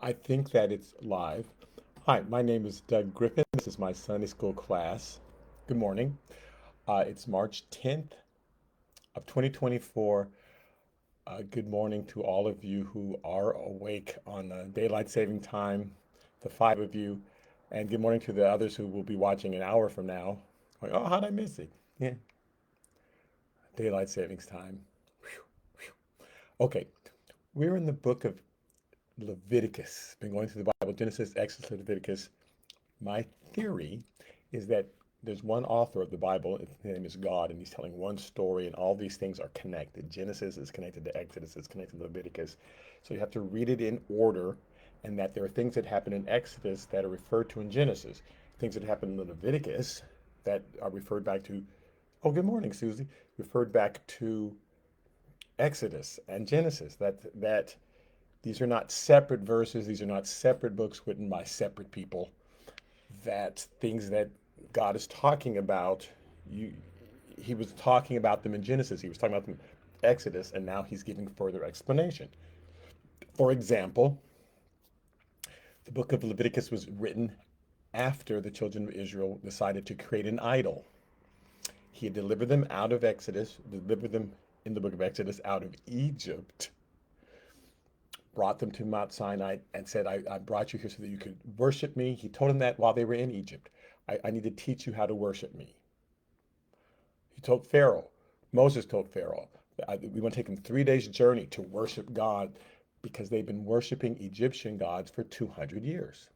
I think that it's live. Hi, my name is Doug Griffin. This is my Sunday school class. Good morning. It's March 10th of 2024. Good morning to all of you who are awake on daylight saving time, the five of you, and good morning to the others who will be watching an hour from now. Going, oh, how'd I miss it? Yeah, daylight savings time. Whew, whew. Okay, we're in the book of Leviticus. Been going through the Bible, Genesis, Exodus, Leviticus. My theory is that there's one author of the Bible, his name is God, and he's telling one story, and all these things are connected. Genesis is connected to Exodus, is connected to Leviticus. So you have to read it in order, and that there are things that happen in Exodus that are referred to in Genesis, things that happen in Leviticus that are referred back to, oh, good morning, Susie, referred back to Exodus and Genesis. That these are not separate verses, these are not separate books written by separate people, that things that God is talking about, you, he was talking about them in Genesis, he was talking about them in Exodus, and now he's giving further explanation. For example, the book of Leviticus was written after the children of Israel decided to create an idol. He had delivered them out of Exodus, delivered them in the book of Exodus out of Egypt, brought them to Mount Sinai and said, I brought you here so that you could worship me. He told them that while they were in Egypt. I need to teach you how to worship me. He told Pharaoh, Moses told Pharaoh, we want to take them 3 days journey to worship God because they've been worshiping Egyptian gods for 200 years.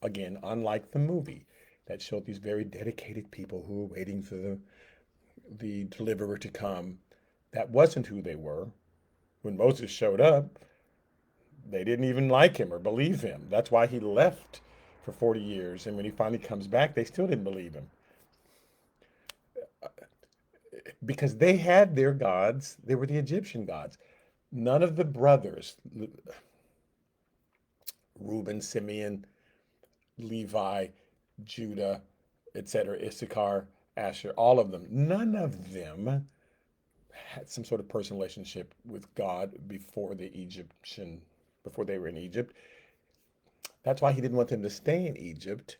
Again, unlike the movie that showed these very dedicated people who were waiting for the deliverer to come, that wasn't who they were. When Moses showed up, they didn't even like him or believe him. That's why he left for 40 years. And when he finally comes back, they still didn't believe him because they had their gods. They were the Egyptian gods. None of the brothers, Reuben, Simeon, Levi, Judah, etc., Issachar, Asher, all of them, none of them had some sort of personal relationship with God before they were in Egypt. That's why he didn't want them to stay in Egypt.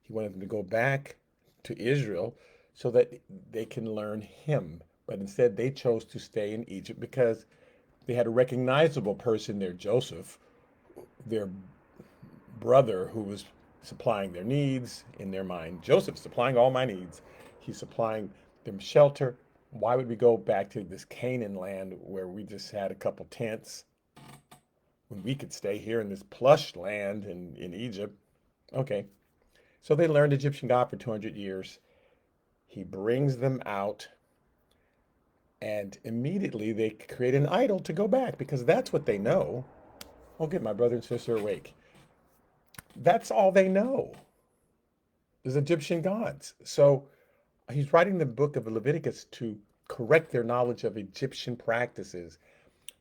He wanted them to go back to Israel so that they can learn him. But instead, they chose to stay in Egypt because they had a recognizable person there, Joseph, their brother, who was supplying their needs in their mind. Joseph's supplying all my needs. He's supplying them shelter. Why would we go back to this Canaan land where we just had a couple tents when we could stay here in this plush land in Egypt? Okay. So they learned Egyptian God for 200 years. He brings them out, and immediately they create an idol to go back because that's what they know. Oh, get my brother and sister awake. That's all they know is Egyptian gods. So he's writing the book of Leviticus to correct their knowledge of Egyptian practices,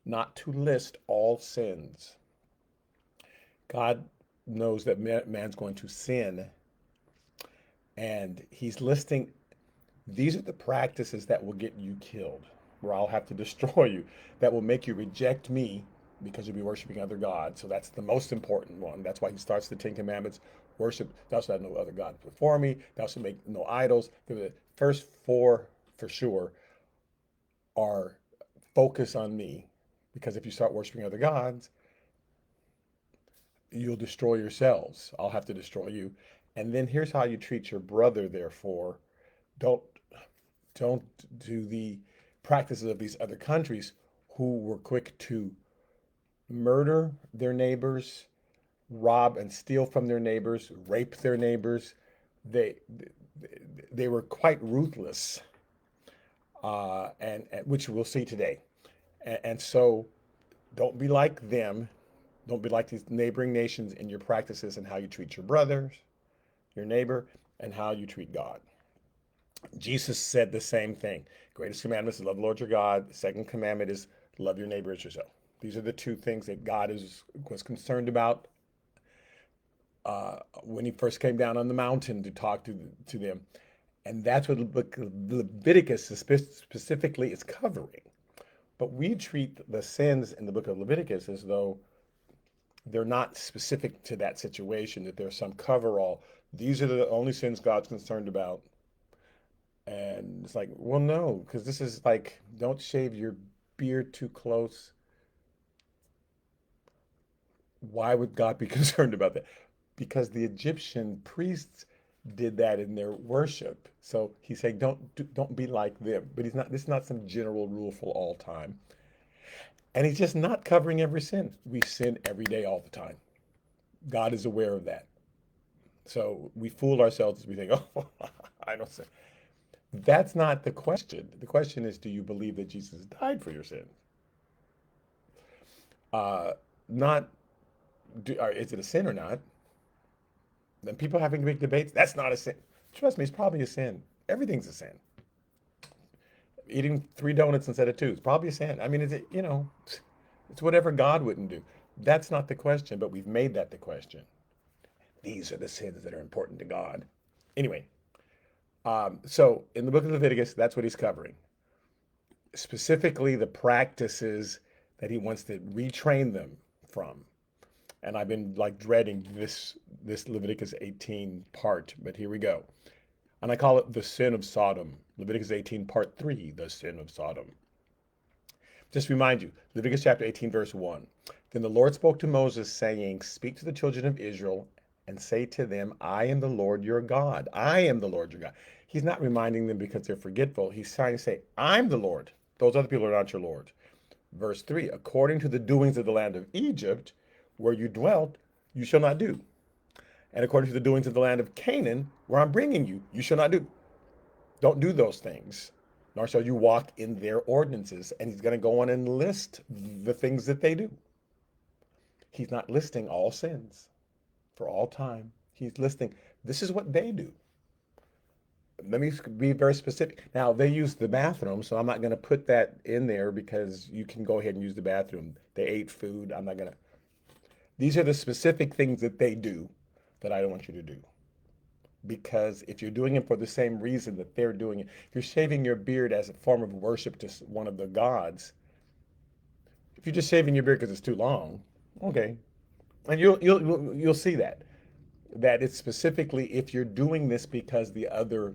not to list all sins. God knows that man's going to sin, and he's listing these are the practices that will get you killed, where I'll have to destroy you, that will make you reject me because you'll be worshiping other gods. So that's the most important one. That's why he starts the Ten Commandments. Worship, thou shalt have no other God before me. Thou shalt make no idols. The first four, for sure, are focus on me. Because if you start worshiping other gods, you'll destroy yourselves. I'll have to destroy you. And then here's how you treat your brother, therefore. Don't don't do the practices of these other countries who were quick to murder their neighbors, rob and steal from their neighbors, rape their neighbors. They they were quite ruthless, and which we'll see today. And so, don't be like them. Don't be like these neighboring nations in your practices and how you treat your brothers, your neighbor, and how you treat God. Jesus said the same thing. Greatest commandment is to love the Lord your God. The second commandment is love your neighbor as yourself. These are the two things that God was concerned about when he first came down on the mountain to talk to them. And that's what Leviticus specifically is covering. But we treat the sins in the book of Leviticus as though they're not specific to that situation, that there's some coverall. These are the only sins God's concerned about. And it's like, well, no, because this is like, don't shave your beard too close. Why would God be concerned about that? Because the Egyptian priests did that in their worship. So he's saying, don't be like them. But he's not. This is not some general rule for all time. And he's just not covering every sin. We sin every day, all the time. God is aware of that. So we fool ourselves as we think, oh, I don't sin. That's not the question. The question is, do you believe that Jesus died for your sins? Uh, not, is it a sin or not? Then people having big debates. That's not a sin. Trust me, it's probably a sin. Everything's a sin. Eating 3 donuts instead of two is probably a sin. I mean, it's whatever God wouldn't do. That's not the question, but we've made that the question. These are the sins that are important to God. Anyway, so in the book of Leviticus, that's what he's covering. Specifically, the practices that he wants to retrain them from. And I've been like dreading this Leviticus 18 part, but here we go. And I call it the sin of Sodom. Leviticus 18 part 3, the sin of Sodom. Just remind you, Leviticus chapter 18 verse 1. Then the Lord spoke to Moses saying, speak to the children of Israel and say to them, I am the Lord your God. I am the Lord your God. He's not reminding them because they're forgetful. He's trying to say, I'm the Lord. Those other people are not your Lord. Verse 3, according to the doings of the land of Egypt, where you dwelt, you shall not do. And according to the doings of the land of Canaan, where I'm bringing you, you shall not do. Don't do those things, nor shall you walk in their ordinances. And he's going to go on and list the things that they do. He's not listing all sins for all time. He's listing, this is what they do. Let me be very specific. Now, they use the bathroom, so I'm not going to put that in there because you can go ahead and use the bathroom. They ate food. I'm not going to. These are the specific things that they do that I don't want you to do. Because if you're doing it for the same reason that they're doing it, if you're shaving your beard as a form of worship to one of the gods, if you're just shaving your beard because it's too long, okay, and you'll see that it's specifically if you're doing this because the other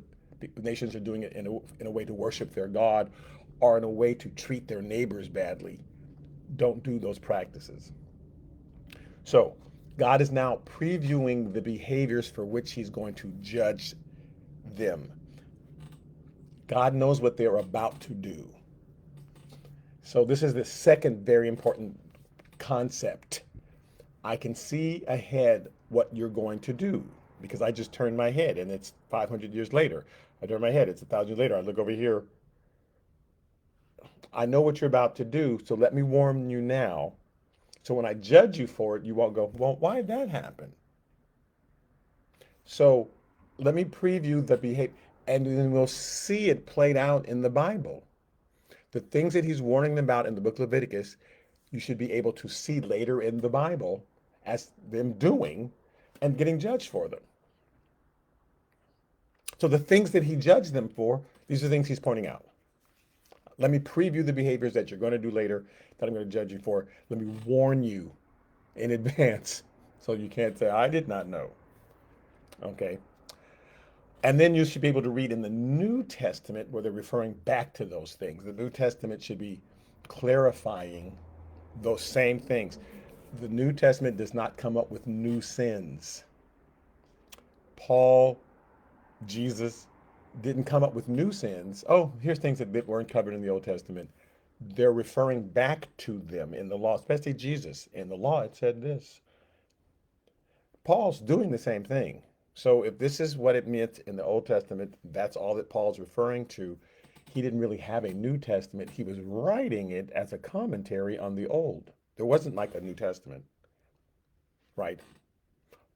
nations are doing it in a way to worship their God or in a way to treat their neighbors badly, don't do those practices. So God is now previewing the behaviors for which he's going to judge them. God knows what they're about to do. So this is the second very important concept. I can see ahead what you're going to do because I just turned my head and it's 500 years later. I turn my head, it's 1,000 years later. I look over here. I know what you're about to do, so let me warn you now. So when I judge you for it, you won't go, well, why did that happen? So let me preview the behavior, and then we'll see it played out in the Bible. The things that he's warning them about in the book of Leviticus, you should be able to see later in the Bible as them doing and getting judged for them. So the things that he judged them for, these are things he's pointing out. Let me preview the behaviors that you're going to do later that I'm going to judge you for. Let me warn you in advance so you can't say, I did not know. Okay. And then you should be able to read in the New Testament where they're referring back to those things. The New Testament should be clarifying those same things. The New Testament does not come up with new sins. Paul, Jesus didn't come up with new sins. Oh, here's things that weren't covered in the Old Testament. They're referring back to them in the law, especially Jesus. In the law, it said this. Paul's doing the same thing. So if this is what it meant in the Old Testament, that's all that Paul's referring to. He didn't really have a New Testament. He was writing it as a commentary on the Old. There wasn't like a New Testament, right?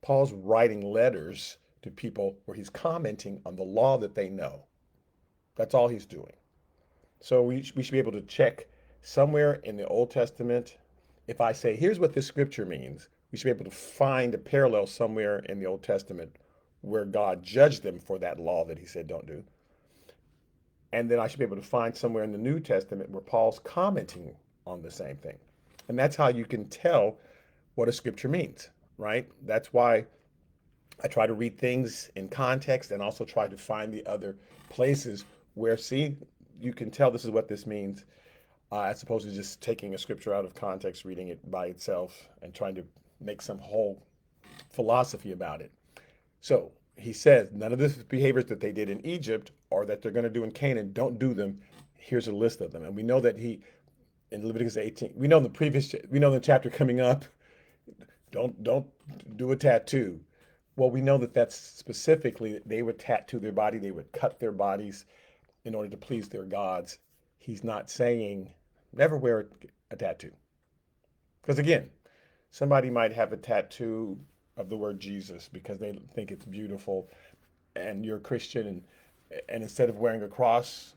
Paul's writing letters to people where he's commenting on the law that they know. That's all he's doing. So we should be able to check somewhere in the Old Testament. If I say, here's what this scripture means, we should be able to find a parallel somewhere in the Old Testament where God judged them for that law that he said don't do. And then I should be able to find somewhere in the New Testament where Paul's commenting on the same thing. And that's how you can tell what a scripture means, right? That's why I try to read things in context and also try to find the other places where, see, you can tell this is what this means, as opposed to just taking a scripture out of context, reading it by itself, and trying to make some whole philosophy about it. So he says, none of the behaviors that they did in Egypt or that they're going to do in Canaan, don't do them. Here's a list of them. And we know that in Leviticus 18, we know the chapter coming up, don't do a tattoo. Well, we know that that's specifically, they would tattoo their body, they would cut their bodies in order to please their gods. He's not saying never wear a tattoo. Because again, somebody might have a tattoo of the word Jesus because they think it's beautiful, and you're a Christian, and instead of wearing a cross,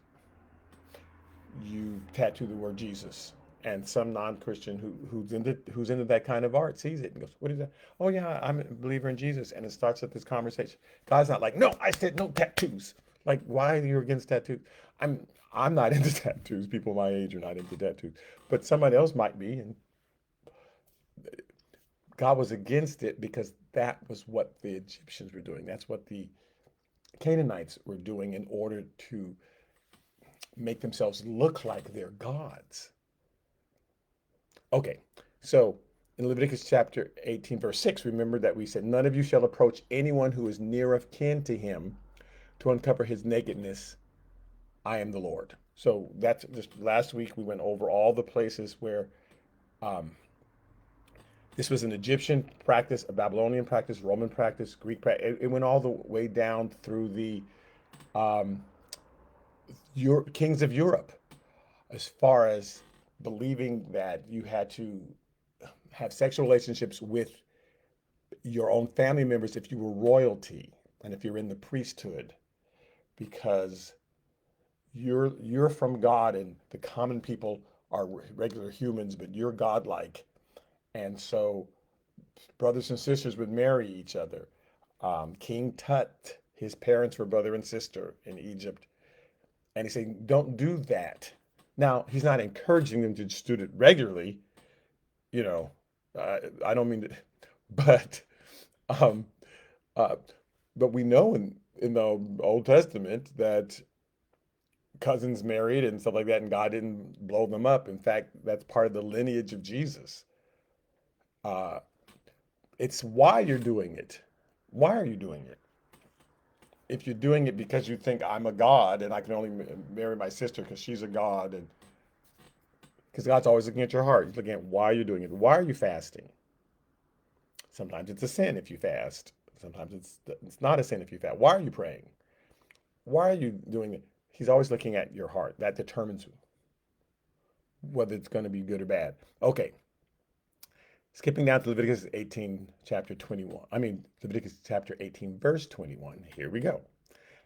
you tattoo the word Jesus. And some non-Christian who's into that kind of art sees it and goes, "What is that? Oh yeah, I'm a believer in Jesus." And it starts up this conversation. God's not like, "No, I said no tattoos." Like, why are you against tattoos? I'm not into tattoos. People my age are not into tattoos, but somebody else might be, and God was against it because that was what the Egyptians were doing. That's what the Canaanites were doing in order to make themselves look like they're gods. Okay, so in Leviticus chapter 18, verse 6, remember that we said, none of you shall approach anyone who is near of kin to him to uncover his nakedness. I am the Lord. So that's just last week we went over all the places where um, this was an Egyptian practice, a Babylonian practice, Roman practice, Greek practice. It went all the way down through the um, kings of Europe, as far as believing that you had to have sexual relationships with your own family members if you were royalty and if you're in the priesthood, because you're from God and the common people are regular humans, but you're godlike. And so brothers and sisters would marry each other. King Tut, his parents were brother and sister in Egypt. And he's saying, don't do that. Now, he's not encouraging them to just do it regularly, you know. I don't mean to, but um, uh, but we know in the Old Testament that cousins married and stuff like that, and God didn't blow them up. In fact, that's part of the lineage of Jesus. Uh, it's why you're doing it. Why are you doing it? If you're doing it because you think I'm a god and I can only marry my sister because she's a god, and because God's always looking at your heart, He's looking at why you're doing it. Why are you fasting? Sometimes it's a sin if you fast. Sometimes it's not a sin if you fast. Why are you praying? Why are you doing it? He's always looking at your heart. That determines whether it's going to be good or bad. Okay, skipping down to Leviticus 18, chapter 21. Leviticus chapter 18, verse 21. Here we go.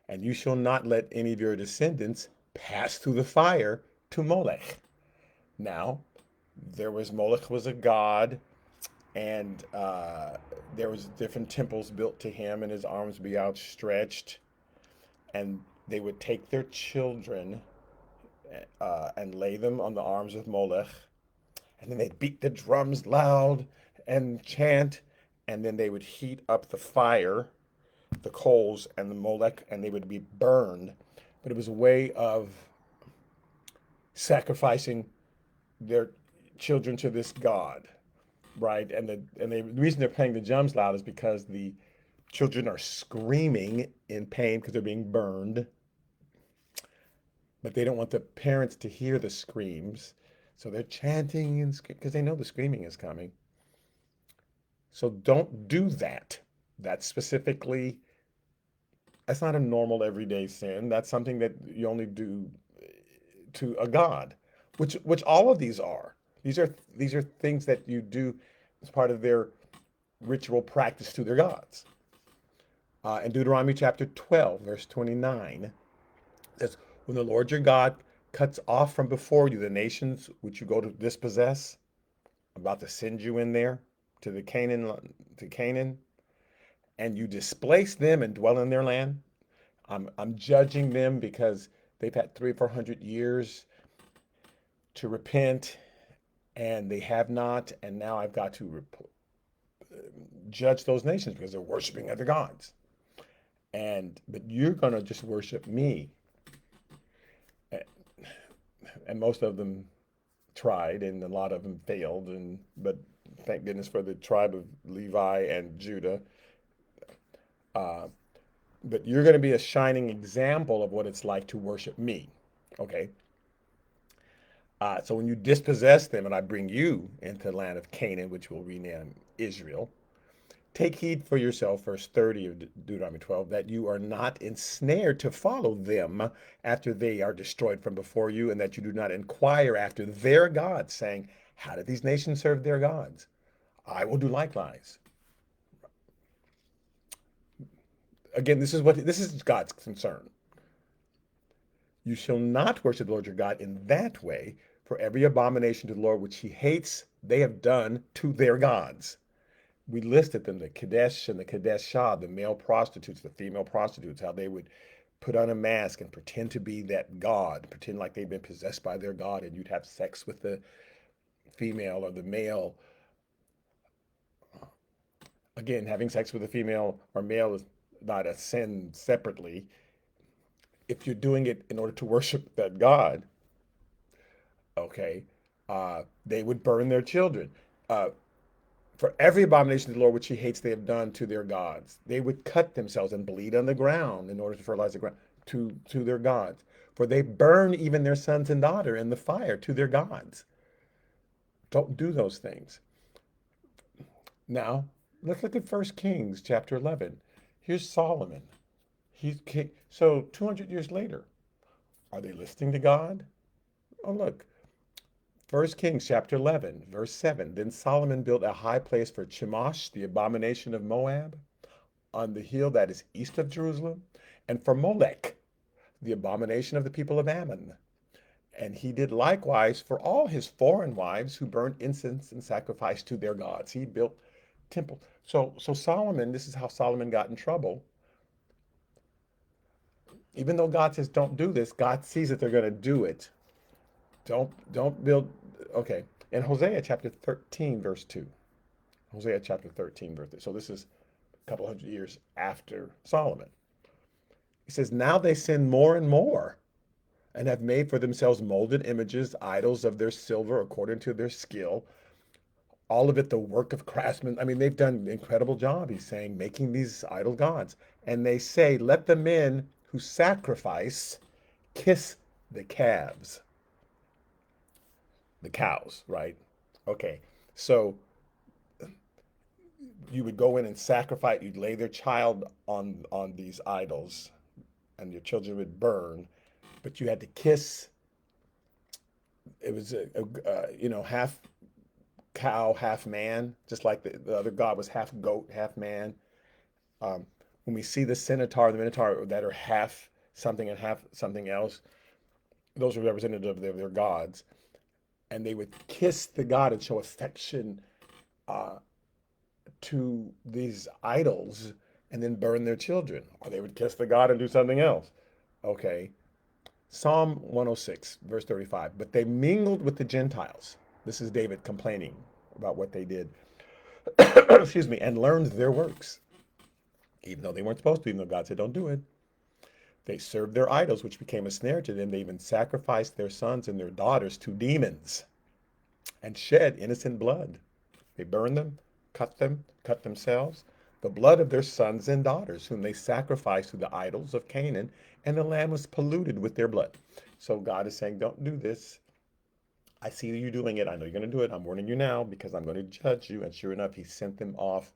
And you shall not let any of your descendants pass through the fire to Molech. Now, Molech was a god, and there was different temples built to him, and his arms would be outstretched, and they would take their children and lay them on the arms of Molech, and then they'd beat the drums loud and chant, and then they would heat up the fire, the coals, and the Molech, and they would be burned. But it was a way of sacrificing their children to this god, right? The reason they're playing the drums loud is because the children are screaming in pain because they're being burned, but they don't want the parents to hear the screams, so they're chanting and because they know the screaming is coming. So don't do that. That's specifically, that's not a normal everyday sin. That's something that you only do to a god, which all of these are. These are things that you do as part of their ritual practice to their gods. In Deuteronomy chapter 12, verse 29, it says, when the Lord your God cuts off from before you the nations which you go to dispossess, I'm about to send you in there to Canaan, and you displace them and dwell in their land. I'm judging them because they've had 300 or 400 years to repent, and they have not, and now I've got to judge those nations because they're worshiping other gods. But you're going to just worship me. And most of them tried, and a lot of them failed. But thank goodness for the tribe of Levi and Judah. Uh, but you're going to be a shining example of what it's like to worship me. Okay. So when you dispossess them, and I bring you into the land of Canaan, which will rename Israel, take heed for yourself, verse 30 of Deuteronomy 12, that you are not ensnared to follow them after they are destroyed from before you, and that you do not inquire after their gods, saying, how did these nations serve their gods? I will do likewise. Again, this is God's concern. You shall not worship the Lord your God in that way, for every abomination to the Lord which he hates, they have done to their gods. We listed them, the Kadesh and the Kadeshah, the male prostitutes, the female prostitutes, how they would put on a mask and pretend to be that god, pretend like they've been possessed by their god, and you'd have sex with the female or the male. Again, having sex with a female or male is not a sin separately. If you're doing it in order to worship that god, okay, they would burn their children. Uh, For every abomination of the Lord which he hates, they have done to their gods. They would cut themselves and bleed on the ground in order to fertilize the ground to their gods. For they burn even their sons and daughter in the fire to their gods. Don't do those things. Now, let's look at 1 Kings chapter 11. Here's Solomon. He's king. So 200 years later, are they listening to God? Oh, look. 1 Kings chapter 11, verse 7. Then Solomon built a high place for Chemosh, the abomination of Moab, on the hill that is east of Jerusalem, and for Molech, the abomination of the people of Ammon. And he did likewise for all his foreign wives who burned incense and sacrificed to their gods. He built temple. So Solomon, this is how Solomon got in trouble. Even though God says don't do this, God sees that they're going to do it. Don't build. Okay. In Hosea chapter 13, verse 2. Hosea chapter 13, verse 2. So this is a couple hundred years after Solomon. He says, now they sin more and more and have made for themselves molded images, idols of their silver according to their skill. All of it the work of craftsmen. I mean, they've done an incredible job, he's saying, making these idol gods. And they say, let the men who sacrifice kiss the calves. The cows, right? Okay. So you would go in and sacrifice, you'd lay their child on these idols, and your children would burn, but you had to kiss. It was half cow, half man, just like the other god was half goat, half man. Um, when we see the centaur, the minotaur that are half something and half something else, those are representative of their gods. And they would kiss the god and show affection uh, to these idols and then burn their children. Or they would kiss the god and do something else. Okay. Psalm 106, verse 35. But they mingled with the Gentiles. This is David complaining about what they did. Excuse me, and learned their works. Even though they weren't supposed to, even though God said don't do it. They served their idols, which became a snare to them. They even sacrificed their sons and their daughters to demons and shed innocent blood. They burned them, cut themselves, the blood of their sons and daughters, whom they sacrificed to the idols of Canaan, and the land was polluted with their blood. So God is saying, don't do this. I see you doing it. I know you're going to do it. I'm warning you now because I'm going to judge you. And sure enough, he sent them off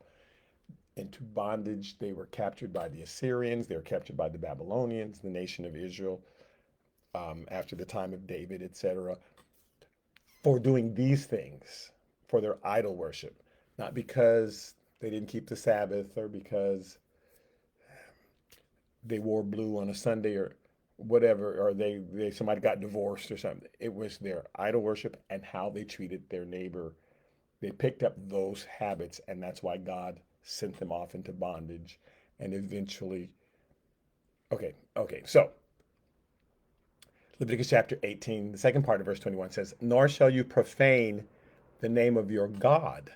into bondage. They were captured by the Assyrians. They were captured by the Babylonians, the nation of Israel, after the time of David, etc., for doing these things, for their idol worship, not because they didn't keep the Sabbath or because they wore blue on a Sunday or whatever, or they somebody got divorced or something. It was their idol worship and how they treated their neighbor. They picked up those habits, and that's why God sent them off into bondage. And eventually, okay. So Leviticus chapter 18, the second part of verse 21 says, nor shall you profane the name of your God.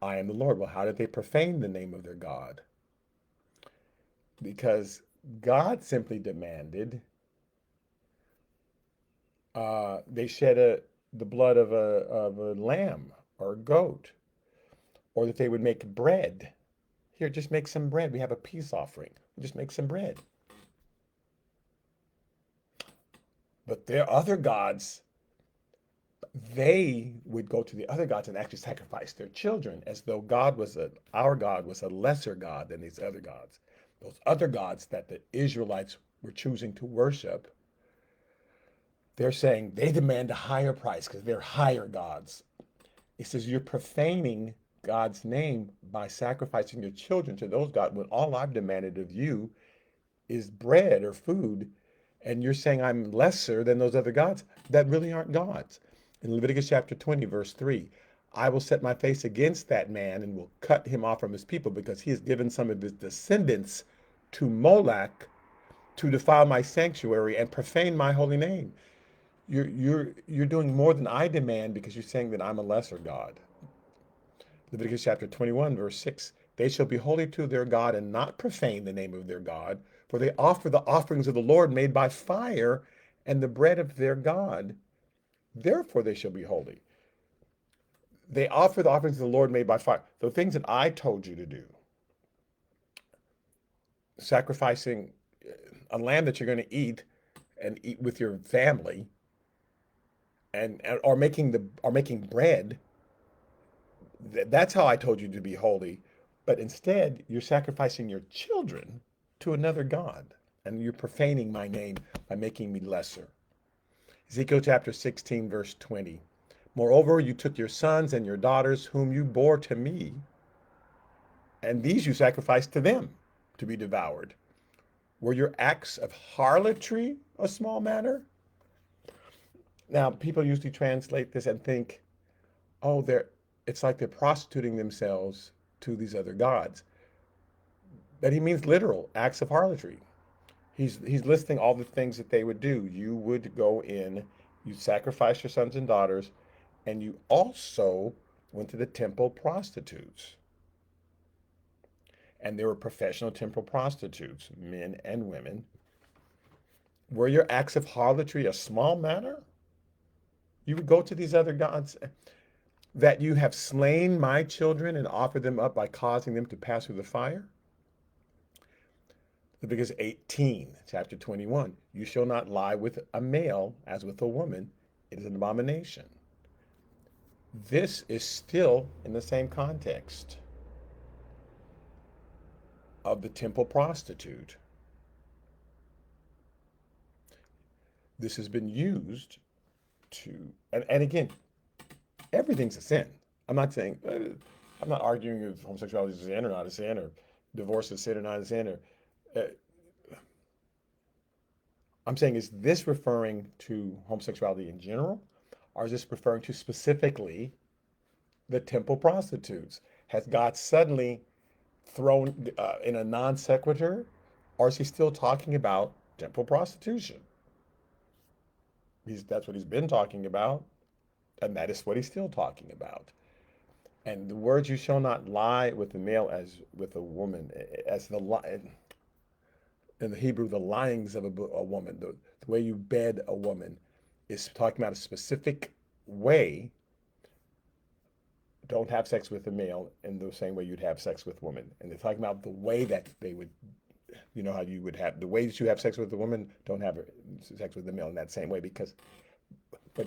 I am the Lord. Well, how did they profane the name of their God? Because God simply demanded they shed the blood of a lamb or a goat, or that they would make bread. Here, just make some bread. We have a peace offering. Just make some bread. But their other gods, they would go to the other gods and actually sacrifice their children, as though our God was a lesser God than these other gods. Those other gods that the Israelites were choosing to worship, they're saying they demand a higher price because they're higher gods. He says you're profaning God's name by sacrificing your children to those gods when all I've demanded of you is bread or food, and you're saying I'm lesser than those other gods that really aren't gods. In Leviticus chapter 20, verse 3, I will set my face against that man and will cut him off from his people because he has given some of his descendants to Moloch to defile my sanctuary and profane my holy name. You're doing more than I demand because you're saying that I'm a lesser God. Leviticus chapter 21, verse 6. They shall be holy to their God and not profane the name of their God, for they offer the offerings of the Lord made by fire and the bread of their God. Therefore they shall be holy. They offer the offerings of the Lord made by fire. The things that I told you to do, sacrificing a lamb that you're going to eat and eat with your family, and or making bread. That's how I told you to be holy. But instead, you're sacrificing your children to another God, and you're profaning my name by making me lesser. Ezekiel chapter 16, verse 20. Moreover, you took your sons and your daughters, whom you bore to me, and these you sacrificed to them to be devoured. Were your acts of harlotry a small matter? Now, people usually translate this and think, oh, it's like they're prostituting themselves to these other gods. But he means literal acts of harlotry. He's listing all the things that they would do. You would go in, you sacrifice your sons and daughters, and you also went to the temple prostitutes. And there were professional temple prostitutes, men and women. Were your acts of harlotry a small matter? You would go to these other gods, that you have slain my children and offered them up by causing them to pass through the fire? Leviticus 18, chapter 21. You shall not lie with a male as with a woman. It is an abomination. This is still in the same context of the temple prostitute. This has been used to, and again, everything's a sin. I'm not saying, I'm not arguing if homosexuality is a sin or not a sin, or divorce is a sin or not a sin, or I'm saying, is this referring to homosexuality in general, or is this referring to specifically the temple prostitutes? Has God suddenly thrown in a non sequitur, or is he still talking about temple prostitution? That's what he's been talking about, and that is what he's still talking about. And the words "you shall not lie with a male as with a woman," as in the Hebrew, the lyings of a woman, the way you bed a woman, is talking about a specific way. Don't have sex with a male in the same way you'd have sex with a woman. And they're talking about the way that they would, how you would have, the way that you have sex with a woman, don't have sex with a male in that same way. But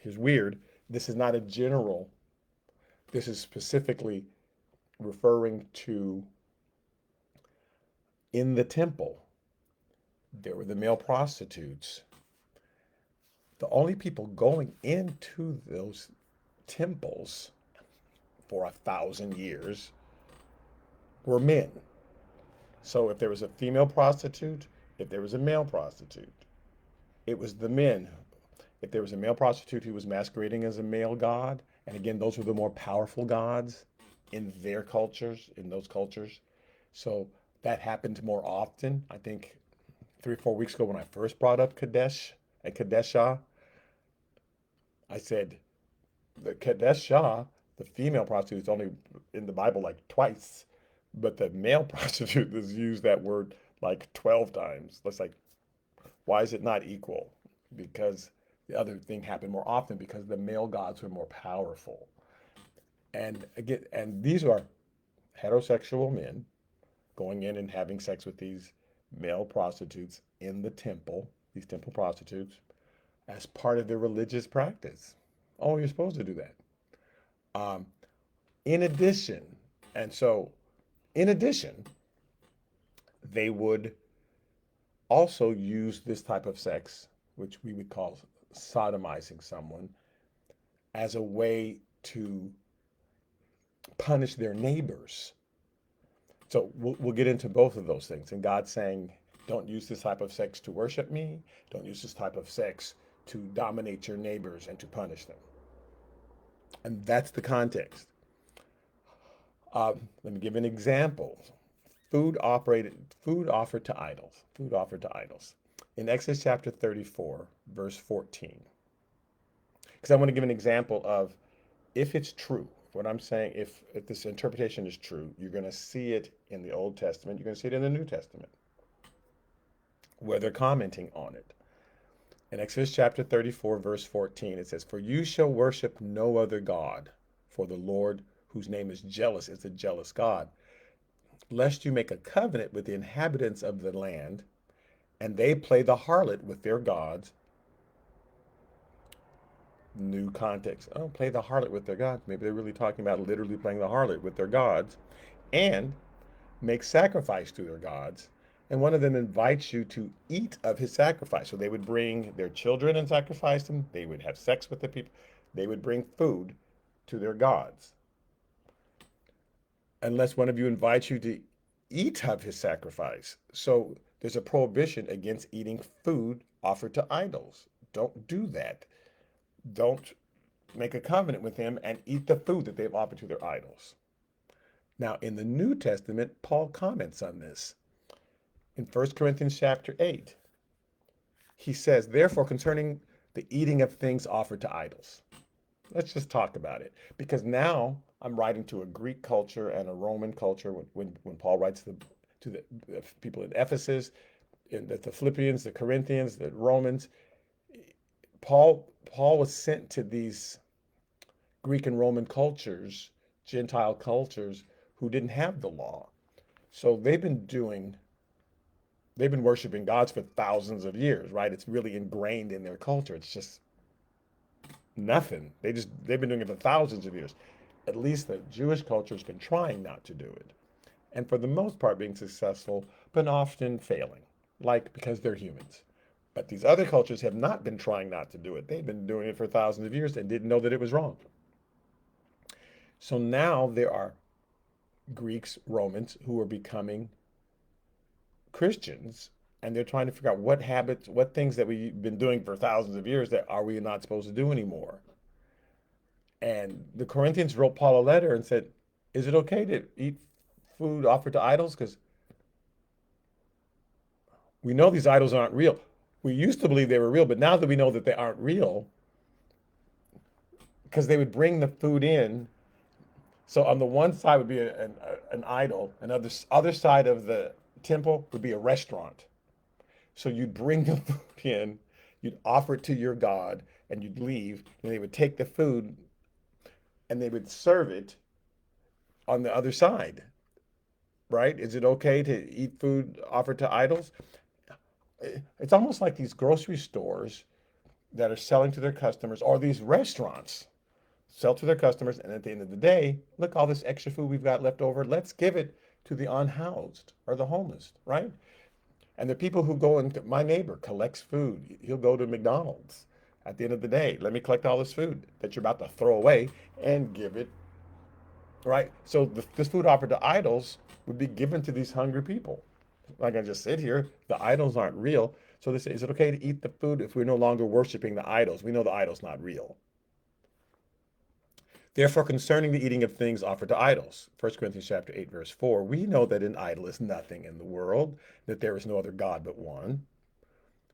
here's weird, this is not a general, this is specifically referring to in the temple. There were the male prostitutes. The only people going into those temples for 1,000 years were men. So if there was a female prostitute, if there was a male prostitute, it was the men. If there was a male prostitute who was masquerading as a male god, and again, those were the more powerful gods in their cultures, in those cultures. So that happened more often. I think 3 or 4 weeks ago when I first brought up Kadesh and Kadeshah, I said the Kadeshah, The female prostitute is only in the Bible like twice, but the male prostitute is used that word like 12 times. That's like, why is it not equal? Because the other thing happened more often because the male gods were more powerful. And again, and these are heterosexual men going in and having sex with these male prostitutes in the temple, these temple prostitutes, as part of their religious practice. Oh, you're supposed to do that. Um, in addition, and so in addition, they would also use this type of sex, which we would call sodomizing someone, as a way to punish their neighbors. So we'll get into both of those things. And God's saying, don't use this type of sex to worship me. Don't use this type of sex to dominate your neighbors and to punish them. And that's the context. Let me give an example. Food offered to idols. Food offered to idols. In Exodus chapter 34, verse 14. Because I want to give an example of if it's true, what I'm saying, if this interpretation is true, you're going to see it in the Old Testament, you're going to see it in the New Testament, where they're commenting on it. In Exodus chapter 34, verse 14, it says, "For you shall worship no other God, for the Lord, whose name is jealous, is a jealous God, lest you make a covenant with the inhabitants of the land, and they play the harlot with their gods." New context. Oh, play the harlot with their gods. Maybe they're really talking about literally playing the harlot with their gods, and make sacrifice to their gods. And one of them invites you to eat of his sacrifice. So they would bring their children and sacrifice them. They would have sex with the people. They would bring food to their gods. Unless one of you invites you to eat of his sacrifice. So there's a prohibition against eating food offered to idols. Don't do that. Don't make a covenant with them and eat the food that they've offered to their idols. Now, in the New Testament, Paul comments on this. In 1 Corinthians chapter 8, he says, "Therefore, concerning the eating of things offered to idols." Let's just talk about it. Because now I'm writing to a Greek culture and a Roman culture when Paul writes to the people in Ephesus, in the Philippians, the Corinthians, the Romans. Paul was sent to these Greek and Roman cultures, Gentile cultures, who didn't have the law. So they've been worshiping gods for thousands of years, right? It's really ingrained in their culture. It's just nothing. They've been doing it for thousands of years. At least the Jewish culture has been trying not to do it. And for the most part being successful, but often failing, like because they're humans. But these other cultures have not been trying not to do it. They've been doing it for thousands of years and didn't know that it was wrong. So now there are Greeks, Romans who are becoming Christians, and they're trying to figure out what habits, what things that we've been doing for thousands of years that are we not supposed to do anymore. And the Corinthians wrote Paul a letter and said, is it okay to eat food offered to idols? Because we know these idols aren't real. We used to believe they were real, but now that we know that they aren't real, because they would bring the food in. So on the one side would be an idol, and other side of the temple would be a restaurant. So you'd bring the food in, you'd offer it to your God, and you'd leave, and they would take the food and they would serve it on the other side, right? Is it okay to eat food offered to idols? It's almost like these grocery stores that are selling to their customers, or these restaurants sell to their customers, and at the end of the day, look, all this extra food we've got left over, let's give it to the unhoused or the homeless, right? And the people who go and my neighbor collects food. He'll go to McDonald's at the end of the day. Let me collect all this food that you're about to throw away and give it, right? So this food offered to idols would be given to these hungry people. Like I just said here, the idols aren't real. So they say, is it okay to eat the food if we're no longer worshiping the idols? We know the idol's not real. Therefore, concerning the eating of things offered to idols, 1 Corinthians chapter 8, verse 4, we know that an idol is nothing in the world, that there is no other God but one.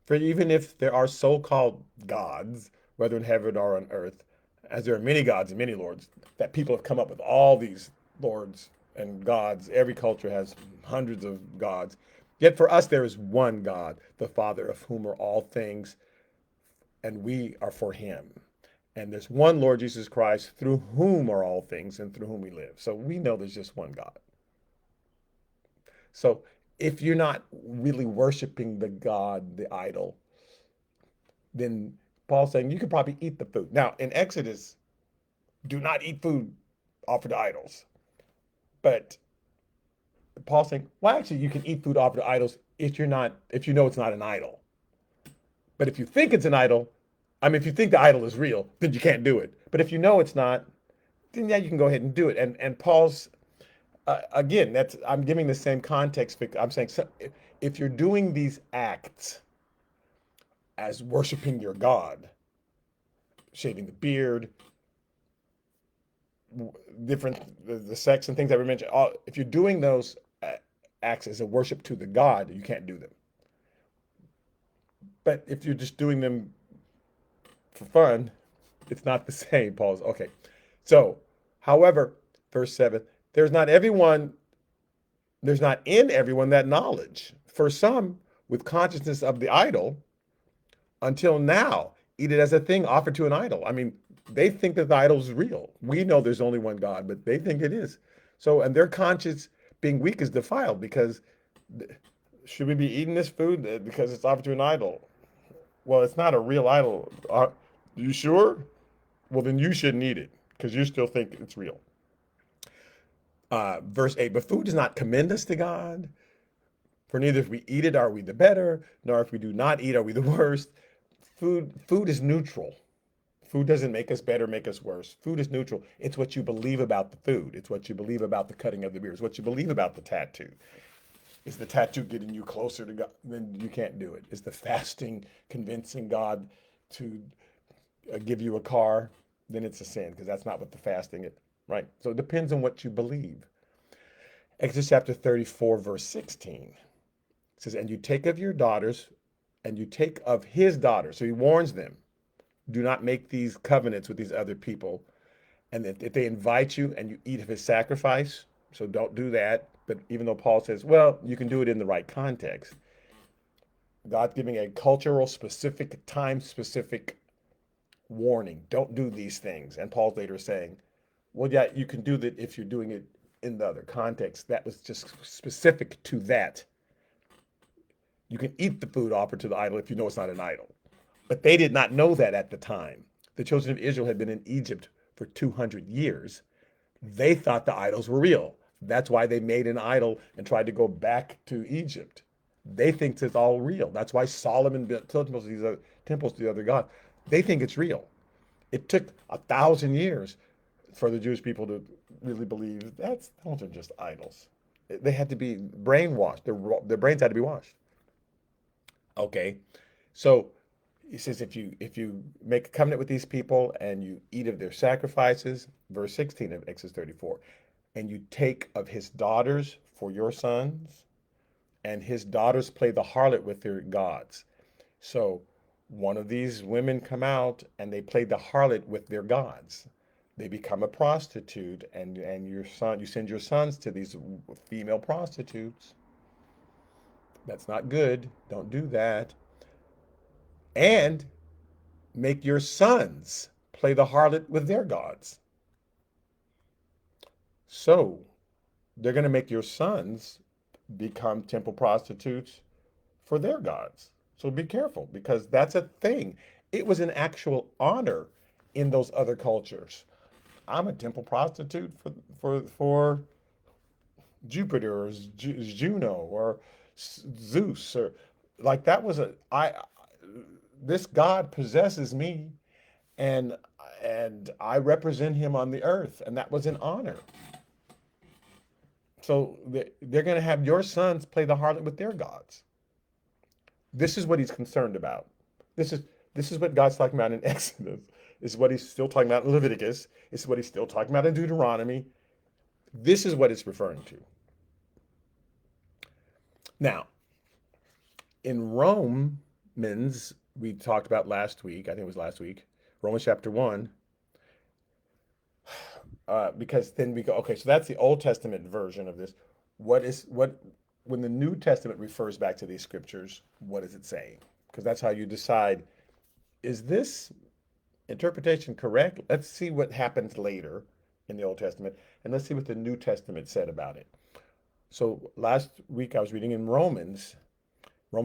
For even if there are so-called gods, whether in heaven or on earth, as there are many gods and many lords, that people have come up with all these lords and gods. Every culture has hundreds of gods. Yet for us, there is one God, the Father, of whom are all things, and we are for him. And there's one Lord Jesus Christ, through whom are all things and through whom we live. So we know there's just one God. So if you're not really worshiping the God, the idol, then Paul's saying you could probably eat the food. Now, in Exodus, do not eat food offered to idols. But Paul's saying, well, actually, you can eat food offered to idols if you know it's not an idol. But if you think it's an idol, I mean, if you think the idol is real, then you can't do it. But if you know it's not, then yeah, you can go ahead and do it. And Paul's again, that's I'm giving the same context. I'm saying so, if you're doing these acts as worshiping your God, shaving the beard, different the sex and things that we mentioned, if you're doing those acts as a worship to the God, you can't do them. But if you're just doing them for fun, it's not the same. Paul's okay. So, however, verse 7, there's not everyone, there's not in everyone that knowledge. For some, with consciousness of the idol, until now, eat it as a thing offered to an idol. I mean, they think that the idol is real. We know there's only one God, but they think it is. So, and their conscience being weak is defiled because should we be eating this food because it's offered to an idol? Well, it's not a real idol. Are you sure? Well, then you shouldn't eat it because you still think it's real. Verse 8, but food does not commend us to God, for neither if we eat it are we the better, nor if we do not eat are we the worst. Food is neutral. Food doesn't make us better, make us worse. Food is neutral. It's what you believe about the food. It's what you believe about the cutting of the beard. It's what you believe about the tattoo. Is the tattoo getting you closer to God? Then you can't do it. Is the fasting convincing God to give you a car? Then it's a sin because that's not what the fasting is, right? So it depends on what you believe. Exodus chapter 34, verse 16 says, and you take of your daughters and you take of his daughters. So he warns them, do not make these covenants with these other people. And that if they invite you and you eat of his sacrifice, so don't do that. But even though Paul says, well, you can do it in the right context, God's giving a cultural specific, time specific warning. Don't do these things. And Paul's later saying, well, yeah, you can do that if you're doing it in the other context. That was just specific to that. You can eat the food offered to the idol if you know it's not an idol. But they did not know that at the time. The children of Israel had been in Egypt for 200 years. They thought the idols were real. That's why they made an idol and tried to go back to Egypt. They think it's all real. That's why Solomon built temples to the other gods. They think it's real. It took 1,000 years for the Jewish people to really believe those are just idols. They had to be brainwashed. Their brains had to be washed. Okay, so he says if you make a covenant with these people and you eat of their sacrifices, verse 16 of Exodus 34, and you take of his daughters for your sons, and his daughters play the harlot with their gods. So one of these women come out and they play the harlot with their gods. They become a prostitute, and you send your sons to these female prostitutes. That's not good. Don't do that. And make your sons play the harlot with their gods. So they're going to make your sons become temple prostitutes for their gods. So be careful because that's a thing. It was an actual honor in those other cultures. I'm a temple prostitute for Jupiter or Juno or Zeus or like that was this God possesses me and I represent him on the earth and that was an honor. So they're going to have your sons play the harlot with their gods. This is what he's concerned about. This is what God's talking about in Exodus. This is what he's still talking about in Leviticus. This is what he's still talking about in Deuteronomy. This is what it's referring to. Now, in Romans, we talked about last week, I think it was last week, Romans chapter 1, because then we go, okay, so that's the Old Testament version of this. What when the New Testament refers back to these scriptures, what is it saying? Because that's how you decide, is this interpretation correct? Let's see what happens later in the Old Testament, and let's see what the New Testament said about it. So last week I was reading in Romans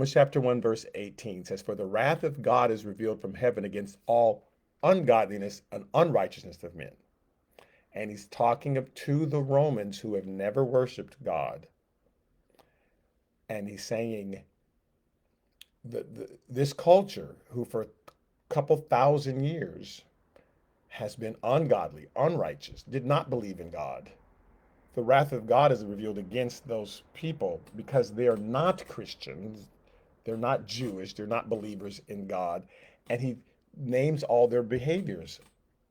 chapter 1, verse 18 says, "For the wrath of God is revealed from heaven against all ungodliness and unrighteousness of men." And he's talking to the Romans who have never worshiped God. And he's saying this culture, who for a couple thousand years has been ungodly, unrighteous, did not believe in God. The wrath of God is revealed against those people because they are not Christians. They're not Jewish. They're not believers in God. And he names all their behaviors.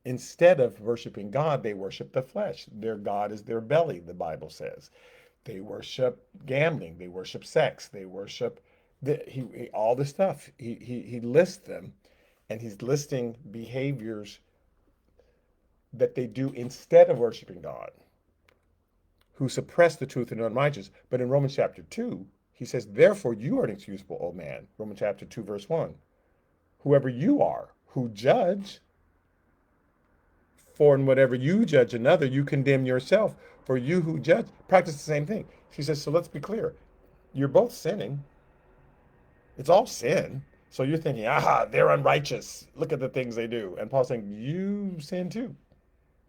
Instead of worshiping God, they worship the flesh. Their God is their belly, the Bible says. They worship gambling. They worship sex. They worship all this stuff. He lists them, and he's listing behaviors that they do instead of worshiping God, who suppress the truth and are unrighteous. But in Romans chapter 2, he says, "Therefore you are inexcusable, O man." Romans chapter 2, verse 1. "Whoever you are, who judge, for in whatever you judge another, you condemn yourself. For you who judge practice the same thing." She says, so let's be clear. You're both sinning. It's all sin. So you're thinking, aha, they're unrighteous. Look at the things they do. And Paul's saying, you sin too.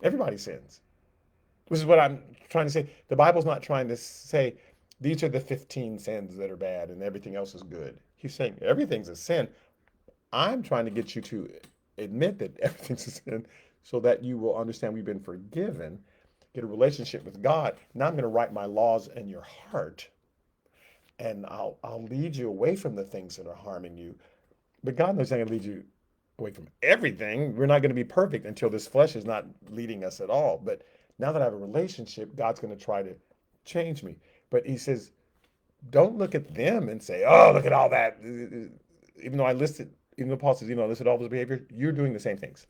Everybody sins. This is what I'm trying to say. The Bible's not trying to say, these are the 15 sins that are bad and everything else is good. He's saying everything's a sin. I'm trying to get you to admit that everything's a sin so that you will understand we've been forgiven, get a relationship with God. Now I'm going to write my laws in your heart, and I'll lead you away from the things that are harming you. But God knows I'm going to lead you away from everything. We're not going to be perfect until this flesh is not leading us at all. But now that I have a relationship, God's going to try to change me. But he says, don't look at them and say, oh, look at all that. Even though Paul says, I listed all those behaviors, you're doing the same things.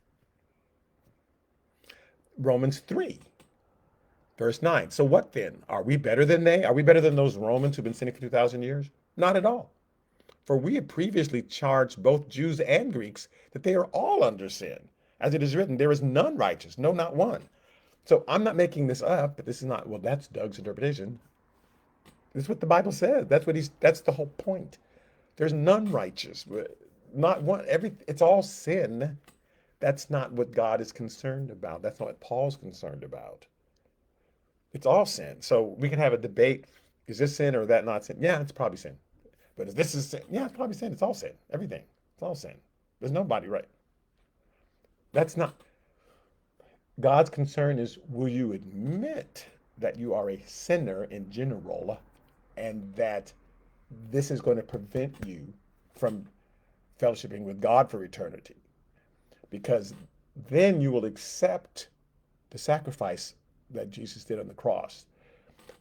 Romans 3, verse 9. So what then? Are we better than they? Are we better than those Romans who've been sinning for 2,000 years? Not at all. For we had previously charged both Jews and Greeks that they are all under sin. As it is written, there is none righteous, no, not one. So I'm not making this up, but this is not, well, that's Doug's interpretation. This is what the Bible says. That's the whole point. There's none righteous, not one. It's all sin. That's not what God is concerned about. That's not what Paul's concerned about. It's all sin. So we can have a debate. Is this sin or that not sin? Yeah, it's probably sin. But if this is sin, yeah, it's probably sin. It's all sin. Everything. It's all sin. There's nobody right. That's not. God's concern is, will you admit that you are a sinner in general and that this is going to prevent you from fellowshipping with God for eternity? Because then you will accept the sacrifice that Jesus did on the cross.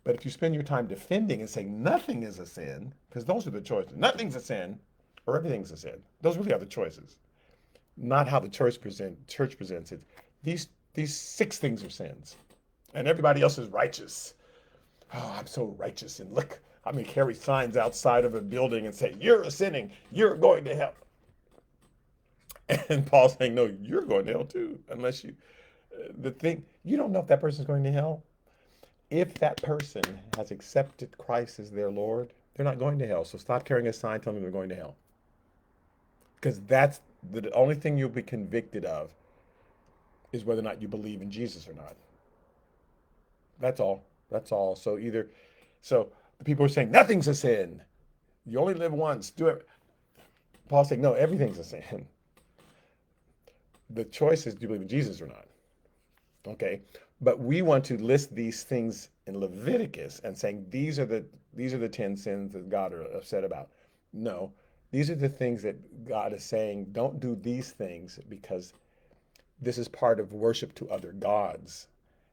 But if you spend your time defending and saying nothing is a sin, because those are the choices, nothing's a sin or everything's a sin. Those really are the choices, not how the church presents it. These 6 things are sins, and everybody else is righteous. Oh, I'm so righteous, and look, I'm going to carry signs outside of a building and say, you're sinning, you're going to hell. And Paul's saying, no, you're going to hell too, unless you, you don't know if that person's going to hell. If that person has accepted Christ as their Lord, they're not going to hell. So stop carrying a sign telling them they're going to hell. Because that's the only thing you'll be convicted of is whether or not you believe in Jesus or not. That's all. That's all. So the people are saying nothing's a sin. You only live once. Do it. Paul's saying, no, everything's a sin. The choice is, do you believe in Jesus or not? Okay. But we want to list these things in Leviticus and saying these are the 10 sins that God are upset about. No, these are the things that God is saying, don't do these things because this is part of worship to other gods.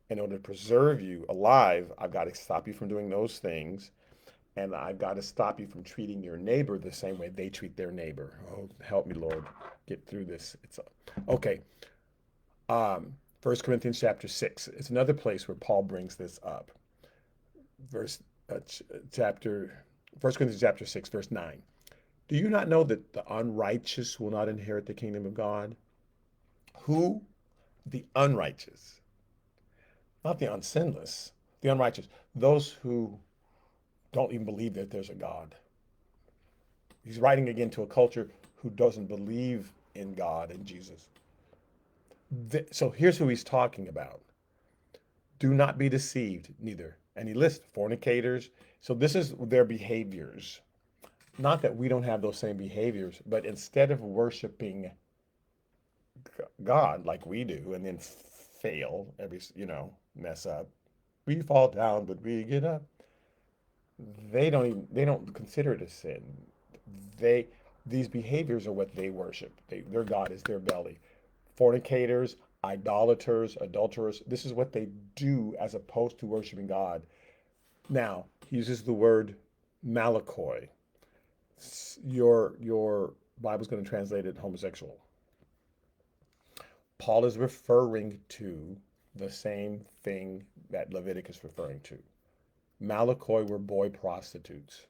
In order to preserve you alive, I've got to stop you from doing those things. And I've got to stop you from treating your neighbor the same way they treat their neighbor. Oh, help me, Lord, get through this. Okay. First Corinthians chapter 6. It's another place where Paul brings this up. Verse chapter 1 Corinthians chapter 6, verse 9. Do you not know that the unrighteous will not inherit the kingdom of God? Who? The unrighteous. Not the unsinless, the unrighteous. Those who don't even believe that there's a God. He's writing again to a culture who doesn't believe in God and Jesus. So here's who he's talking about. Do not be deceived, neither. And he lists fornicators. So this is their behaviors. Not that we don't have those same behaviors, but instead of worshiping God like we do and then fail mess up, we fall down, but we get up. They don't consider it a sin. These behaviors are what they worship. Their God is their belly. Fornicators, idolaters, adulterers, this is what they do as opposed to worshiping God. Now, he uses the word malakoi. Your Bible's going to translate it homosexual. Paul is referring to the same thing that Leviticus is referring to. Malakoi were boy prostitutes.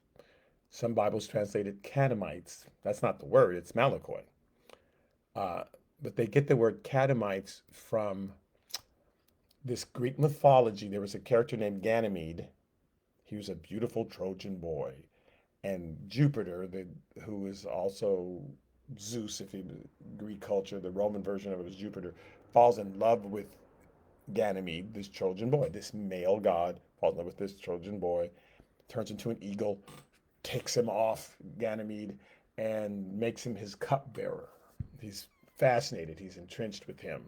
Some Bibles translate it catamites. That's not the word, it's malakoi. But they get the word catamites from this Greek mythology. There was a character named Ganymede. He was a beautiful Trojan boy. And Jupiter, who is also Zeus, if you Greek culture, the Roman version of it was Jupiter, falls in love with Ganymede, this Trojan boy. This male god falls in love with this Trojan boy, turns into an eagle, takes him off Ganymede, and makes him his cupbearer. He's fascinated. He's entrenched with him.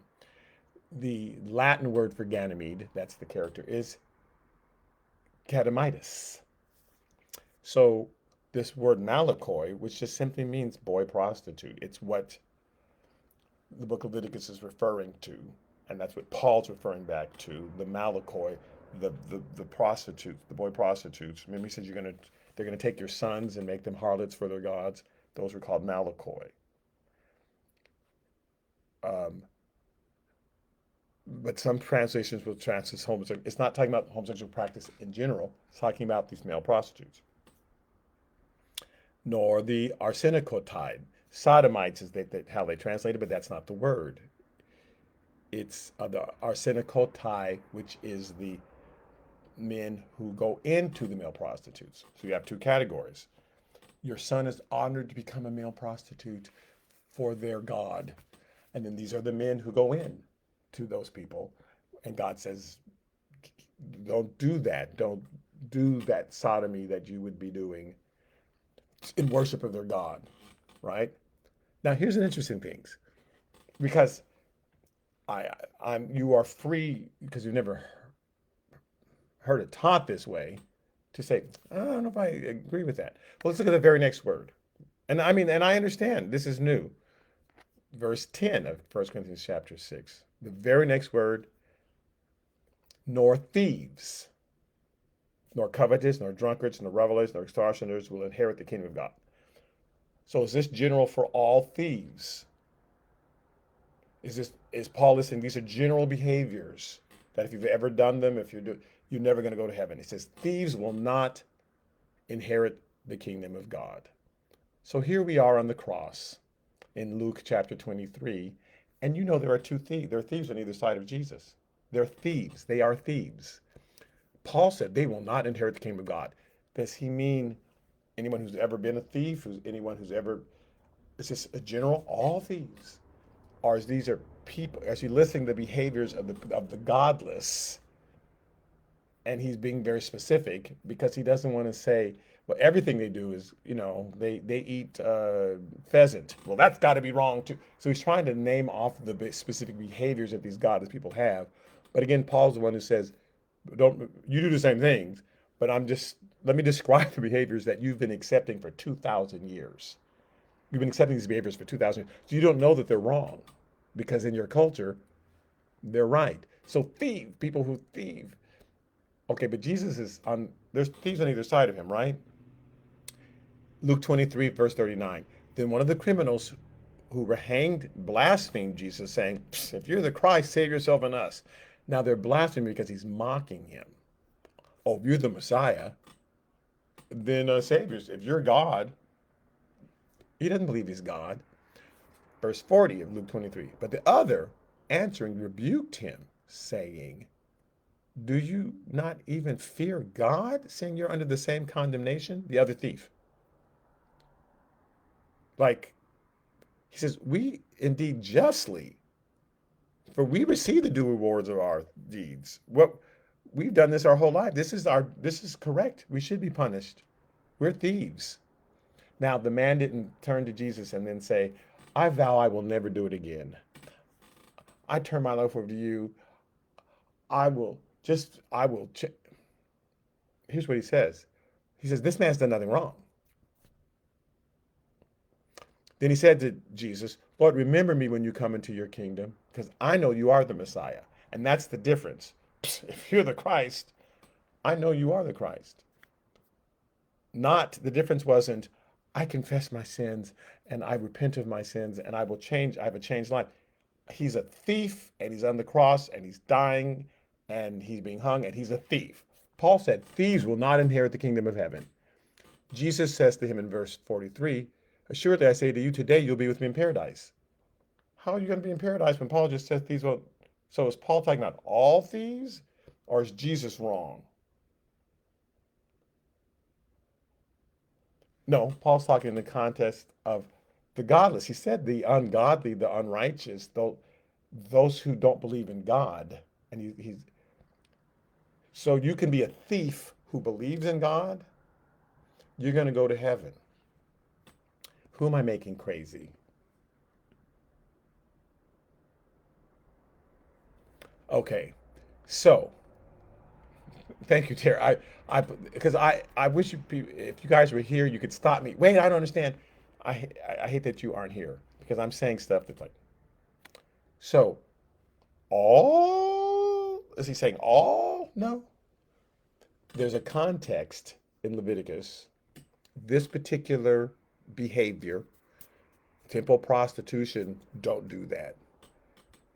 The Latin word for Ganymede, that's the character, is catamitus. So this word malakoi, which just simply means boy prostitute, it's what the book of Leviticus is referring to, and that's what Paul's referring back to, the malakoi, the prostitutes, the boy prostitutes. Remember he said they're gonna take your sons and make them harlots for their gods. Those were called malakoi. But some translations will translate homosexual. It's not talking about homosexual practice in general. It's talking about these male prostitutes. Nor the arsenicotide. Sodomites is how they translate it, but that's not the word. It's the arsenicotide, which is the men who go into the male prostitutes. So you have two categories. Your son is honored to become a male prostitute for their God. And then these are the men who go in to those people. And God says, don't do that. Don't do that sodomy that you would be doing in worship of their God, right? Now, here's an interesting thing. Because you are free, because you've never heard it taught this way, to say, I don't know if I agree with that. Well, let's look at the very next word. And I understand this is new. Verse 10 of 1 Corinthians chapter 6. The very next word, nor thieves, nor covetous, nor drunkards, nor revelers, nor extortioners will inherit the kingdom of God. So is this general for all thieves? Is Paul listening? These are general behaviors that if you've ever done them, you're never going to go to heaven. He says thieves will not inherit the kingdom of God. So here we are on the cross in Luke chapter 23, and there are two thieves. There are thieves on either side of Jesus. They're thieves. They are thieves. Paul said they will not inherit the kingdom of God. Does he mean anyone who's ever been a thief? Is this a general, all thieves? Or is these are people, as he listing the behaviors of the godless, and he's being very specific because he doesn't want to say, well, everything they do is, they eat pheasant. Well, that's got to be wrong too. So he's trying to name off the specific behaviors that these godless people have. But again, Paul's the one who says, you do the same things, but let me describe the behaviors that you've been accepting for 2,000 years. You've been accepting these behaviors for 2,000 years. So you don't know that they're wrong because in your culture, they're right. So people who thieve. Okay, but there's thieves on either side of him, right? Luke 23, verse 39. Then one of the criminals who were hanged blasphemed Jesus, saying, "If you're the Christ, save yourself and us." Now they're blaspheming because he's mocking him. Oh, if you're the Messiah, then save yourself. If you're God, he doesn't believe he's God. Verse 40 of Luke 23. But the other, answering, rebuked him, saying, "Do you not even fear God, seeing you're under the same condemnation?" The other thief. Like, he says, "We indeed justly, for we receive the due rewards of our deeds." What we've done this our whole life. This is correct. We should be punished. We're thieves. Now, the man didn't turn to Jesus and then say, "I vow I will never do it again. I turn my life over to you. I will. Here's what he says. He says, "This man's done nothing wrong." Then he said to Jesus, "Lord, remember me when you come into your kingdom, because I know you are the Messiah." And that's the difference. If you're the Christ, I know you are the Christ. Not, the difference wasn't, "I confess my sins and I repent of my sins and I will change. I have a changed life." He's a thief and he's on the cross and he's dying and he's being hung and he's a thief. Paul said, "Thieves will not inherit the kingdom of heaven." Jesus says to him in verse 43, "Assuredly I say to you, today you'll be with me in paradise." How are you going to be in paradise when Paul just said thieves will? So is Paul talking about all thieves, or is Jesus wrong? No, Paul's talking in the context of the godless. He said the ungodly, the unrighteous, those who don't believe in God. And he's so you can be a thief who believes in God, you're going to go to heaven. Who am I making crazy? Okay, so thank you, Tara. Because I wish if you guys were here, you could stop me. Wait, I don't understand. I hate that you aren't here because I'm saying stuff that's like, so all, is he saying all? No. There's a context in Leviticus. This particular behavior, temple prostitution, don't do that.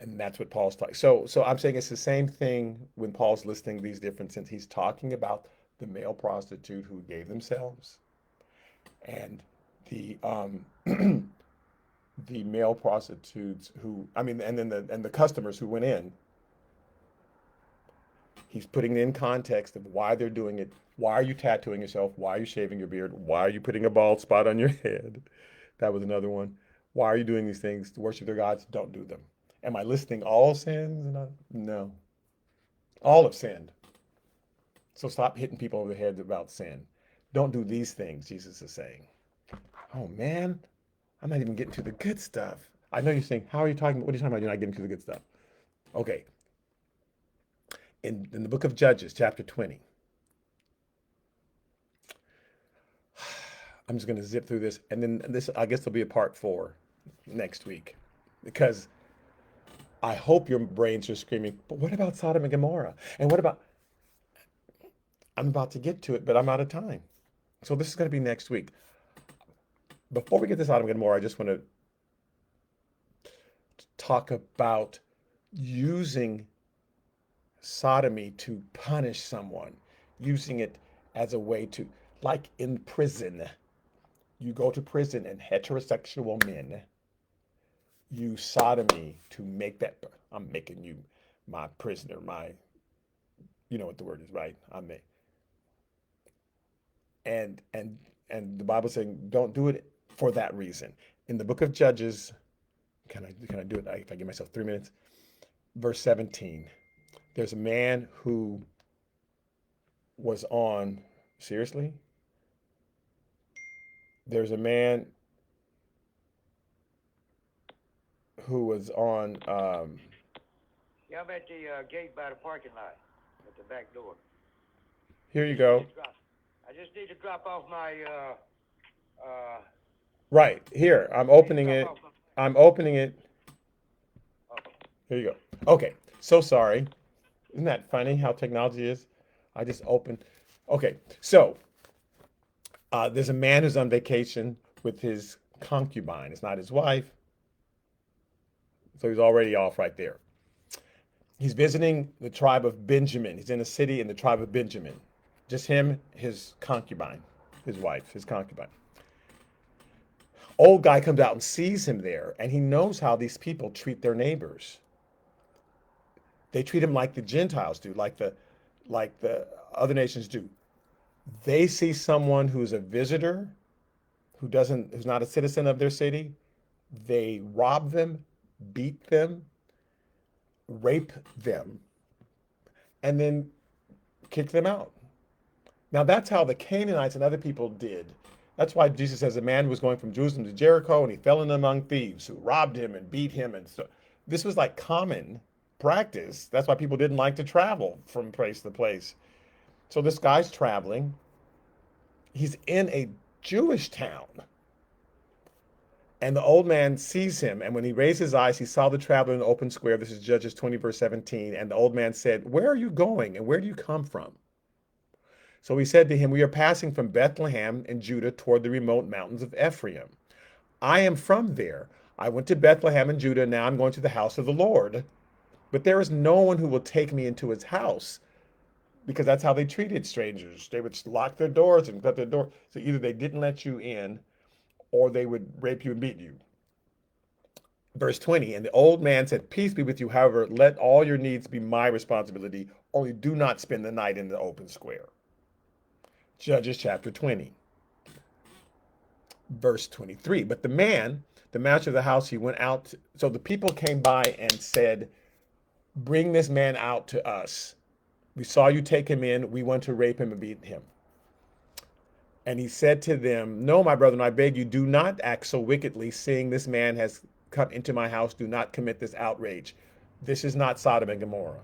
And that's what Paul's talking. So I'm saying it's the same thing when Paul's listing these different sins. He's talking about the male prostitute who gave themselves and the the male prostitutes who, I mean, and then the customers who went in. He's putting it in context of why they're doing it. Why are you tattooing yourself? Why are you shaving your beard? Why are you putting a bald spot on your head? That was another one. Why are you doing these things to worship their gods? Don't do them. Am I listing all sins? No. All have sinned. So stop hitting people over the head about sin. Don't do these things, Jesus is saying. Oh man, I'm not even getting to the good stuff. I know you're saying, how are you talking? What are you talking about? You're not getting to the good stuff. Okay. In the book of Judges, chapter 20, I'm just going to zip through this, and then this, I guess, will be a part 4 next week, because I hope your brains are screaming, but what about Sodom and Gomorrah? And what about, I'm about to get to it, but I'm out of time. So this is going to be next week. Before we get to Sodom and Gomorrah, I just want to talk about using sodomy to punish someone, using it as a way to, like in prison, you go to prison and heterosexual men use sodomy to make that, I'm making you my prisoner, you know what the word is, right? And and the Bible saying don't do it for that reason. In the book of Judges, can I do it if I give myself 3 minutes? Verse 17. There's a man who was on, seriously? There's a man who was on, Yeah, I'm at the gate by the parking lot, at the back door. here you go. I just need to drop off my, Right, here, I'm opening it. I'm opening it. okay. Here you go. Okay, so sorry. Isn't that funny how technology is? I just opened. Okay, so there's a man who's on vacation with his concubine. It's not his wife. So he's already off right there. He's visiting the tribe of Benjamin. He's in a city in the tribe of Benjamin. Just him, his concubine, his wife, his concubine. Old guy comes out and sees him there, and he knows how these people treat their neighbors. They treat him like the Gentiles do, like the other nations do. They see someone who's a visitor, who's not a citizen of their city. They rob them, beat them, rape them, and then kick them out. Now that's how the Canaanites and other people did. That's why Jesus says a man was going from Jerusalem to Jericho and he fell in among thieves who robbed him and beat him. And so this was like common practice. That's why people didn't like to travel from place to place. So this guy's traveling. He's in a Jewish town. And the old man sees him. And when he raised his eyes, he saw the traveler in the open square. This is Judges 20, verse 17. And the old man said, "Where are you going? And where do you come from?" So he said to him, "We are passing from Bethlehem in Judah toward the remote mountains of Ephraim. I am from there. I went to Bethlehem in Judah. Now I'm going to the house of the Lord. But there is no one who will take me into his house," because that's how they treated strangers. They would lock their doors and shut their door. So either they didn't let you in or they would rape you and beat you. Verse 20, and the old man said, "Peace be with you. However, let all your needs be my responsibility. Only do not spend the night in the open square." Judges chapter 20, verse 23. But the man, the master of the house, he went out. So the people came by and said, "Bring this man out to us. We saw you take him in. We want to rape him and beat him." And he said to them, "No, my brethren, I beg you, do not act so wickedly, seeing this man has come into my house. Do not commit this outrage. This is not Sodom and Gomorrah.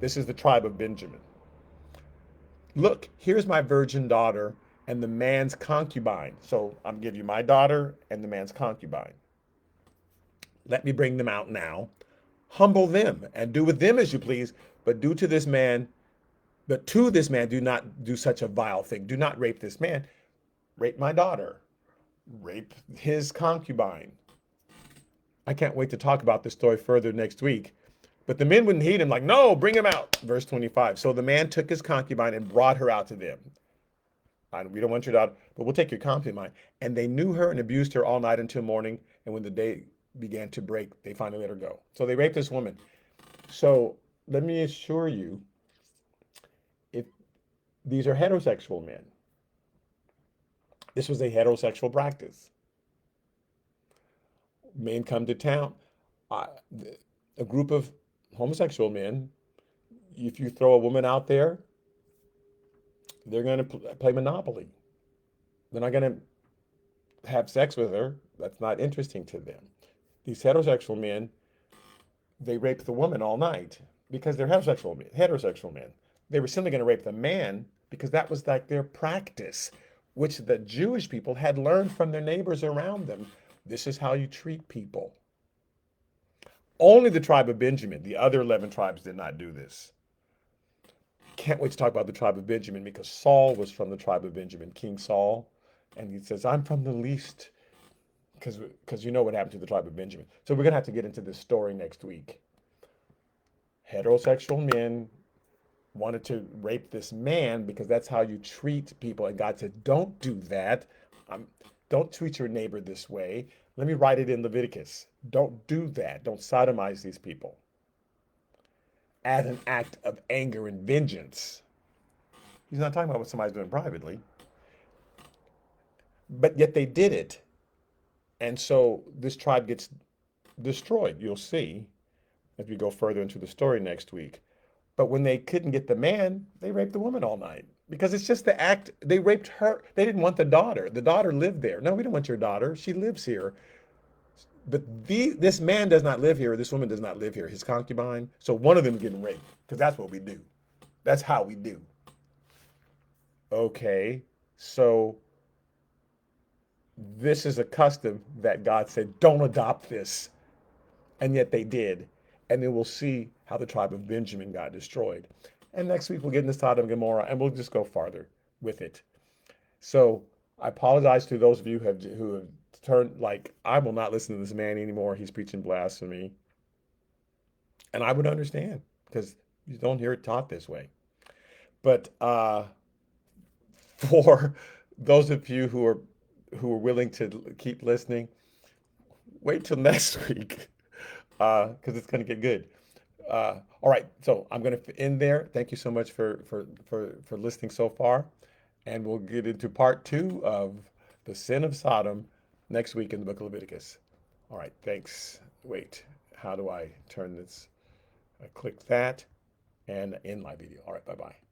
This is the tribe of Benjamin. Look, here's my virgin daughter and the man's concubine." So I'm giving you my daughter and the man's concubine. "Let me bring them out now. Humble them and do with them as you please, but to this man do not do such a vile thing. Do not rape this man. Rape my daughter. Rape his concubine." I can't wait to talk about this story further next week. But the men wouldn't heed him, like, "No, bring him out." Verse 25. So the man took his concubine and brought her out to them. "We don't want your daughter, but we'll take your concubine." And they knew her and abused her all night until morning. And when the day began to break, they finally let her go. So they raped this woman. So let me assure you, if these are heterosexual men, this was a heterosexual practice. Men come to town. Uh, a group of homosexual men, if you throw a woman out there, they're going to play Monopoly. They're not going to have sex with her. That's not interesting to them. These heterosexual men, they rape the woman all night because they're heterosexual men. Heterosexual men. They were simply going to rape the man because that was like their practice, which the Jewish people had learned from their neighbors around them. This is how you treat people. Only the tribe of Benjamin, the other 11 tribes, did not do this. Can't wait to talk about the tribe of Benjamin because Saul was from the tribe of Benjamin, King Saul. And he says, "I'm from the least," because you know what happened to the tribe of Benjamin. So we're going to have to get into this story next week. Heterosexual men wanted to rape this man because that's how you treat people. And God said, "Don't do that. Don't treat your neighbor this way." Let me write it in Leviticus. Don't do that. Don't sodomize these people as an act of anger and vengeance. He's not talking about what somebody's doing privately. But yet they did it. And so this tribe gets destroyed. You'll see as we go further into the story next week. But when they couldn't get the man, they raped the woman all night. Because it's just the act. They raped her. They didn't want the daughter. The daughter lived there. "No, we don't want your daughter. She lives here." But this man does not live here. This woman does not live here. His concubine. So one of them is getting raped. Because that's what we do. That's how we do. Okay. So this is a custom that God said, "Don't adopt this." And yet they did. And then we'll see how the tribe of Benjamin got destroyed. And next week we'll get into Sodom and Gomorrah and we'll just go farther with it. So I apologize to those of you who have turned, like, I will not listen to this man anymore. He's preaching blasphemy. And I would understand because you don't hear it taught this way. But for those of you who are willing to keep listening, wait till next week because it's going to get good. All right, so I'm going to end there. Thank you so much for listening so far, and we'll get into part two of the sin of Sodom next week in the book of Leviticus. All right, thanks. Wait, how do I turn this? I click that and end my video. All right, bye bye.